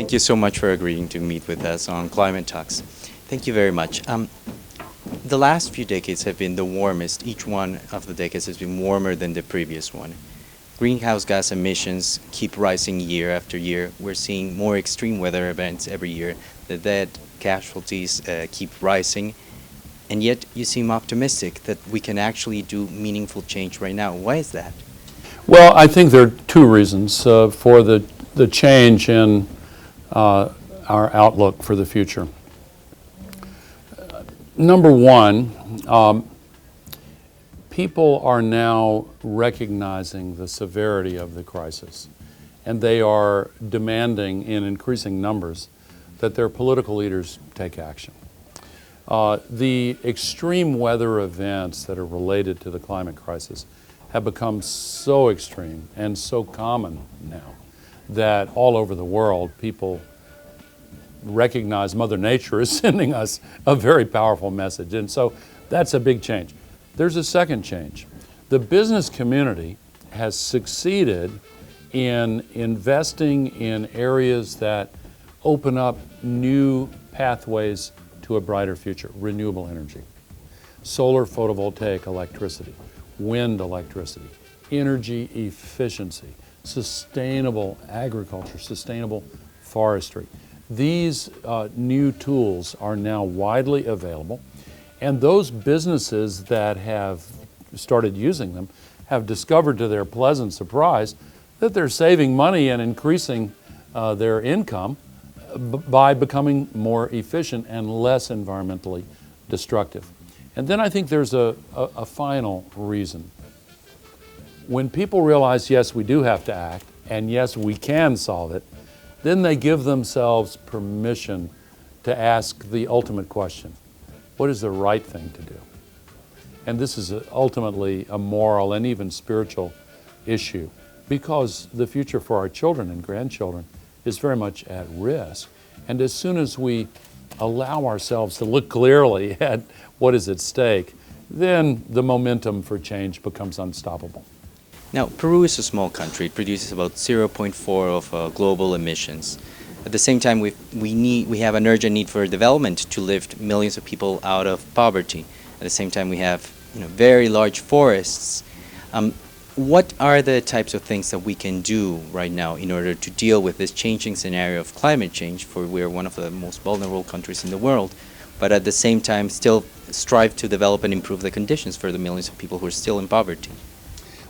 Thank you so much for agreeing to meet with us on Climate Talks. Thank you very much. The last few decades have been the warmest. Each one of the decades has been warmer than the previous one. Greenhouse gas emissions keep rising year after year. We're seeing more extreme weather events every year. The dead casualties keep rising. And yet you seem optimistic that we can actually do meaningful change right now. Why is that? Well, I think there are two reasons for the change in our outlook for the future. Number one, people are now recognizing the severity of the crisis, and they are demanding in increasing numbers that their political leaders take action. The extreme weather events that are related to the climate crisis have become so extreme and so common now that all over the world people recognize Mother Nature is sending us a very powerful message. And so that's a big change. There's a second change. The business community has succeeded in investing in areas that open up new pathways to a brighter future. Renewable energy, solar photovoltaic electricity, wind electricity, energy efficiency, sustainable agriculture, sustainable forestry. These new tools are now widely available, and those businesses that have started using them have discovered to their pleasant surprise that they're saving money and increasing their income by becoming more efficient and less environmentally destructive. And then I think there's a final reason. When people realize, yes, we do have to act, and yes, we can solve it, then they give themselves permission to ask the ultimate question: what is the right thing to do? And this is ultimately a moral and even spiritual issue, because the future for our children and grandchildren is very much at risk. And as soon as we allow ourselves to look clearly at what is at stake, then the momentum for change becomes unstoppable. Now, Peru is a small country. It produces about 0.4 of global emissions. At the same time, we have an urgent need for development to lift millions of people out of poverty. At the same time, we have very large forests. What are the types of things that we can do right now in order to deal with this changing scenario of climate change, for we're one of the most vulnerable countries in the world, but at the same time still strive to develop and improve the conditions for the millions of people who are still in poverty?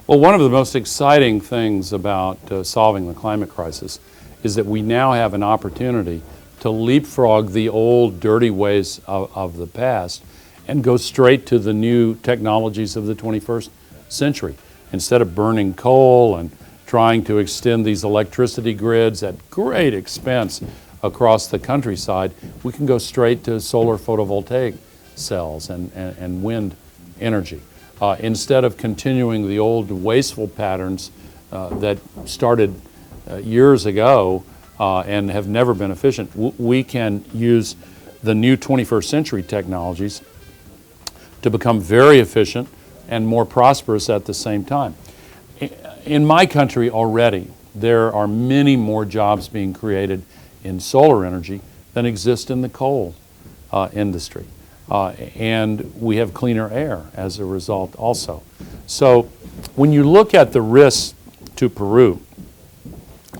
Well, one of the most exciting things about solving the climate crisis is that we now have an opportunity to leapfrog the old dirty ways of the past and go straight to the new technologies of the 21st century. Instead of burning coal and trying to extend these electricity grids at great expense across the countryside, we can go straight to solar photovoltaic cells and wind energy. Instead of continuing the old wasteful patterns that started years ago and have never been efficient, we can use the new 21st century technologies to become very efficient and more prosperous at the same time. In my country already, there are many more jobs being created in solar energy than exist in the coal industry. And we have cleaner air as a result also. So when you look at the risks to Peru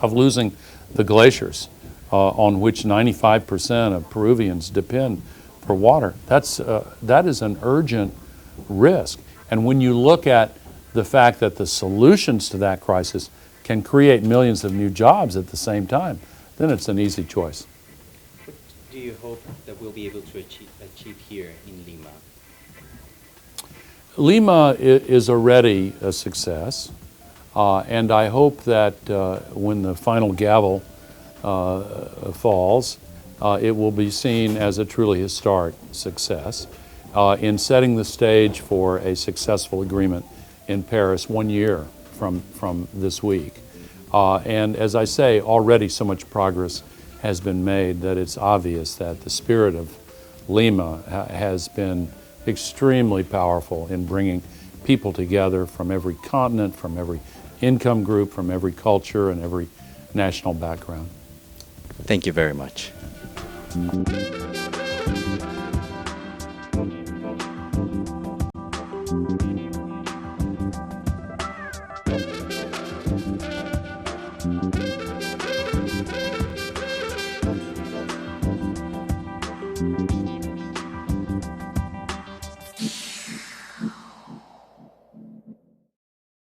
of losing the glaciers on which 95% of Peruvians depend for water, that is an urgent risk. And when you look at the fact that the solutions to that crisis can create millions of new jobs at the same time, then it's an easy choice. What do you hope that we'll be able to achieve here in Lima? Lima is already a success, and I hope that when the final gavel falls, it will be seen as a truly historic success in setting the stage for a successful agreement in Paris 1 year from this week. And as I say, already so much progress has been made that it's obvious that the spirit of Lima has been extremely powerful in bringing people together from every continent, from every income group, from every culture and every national background. Thank you very much.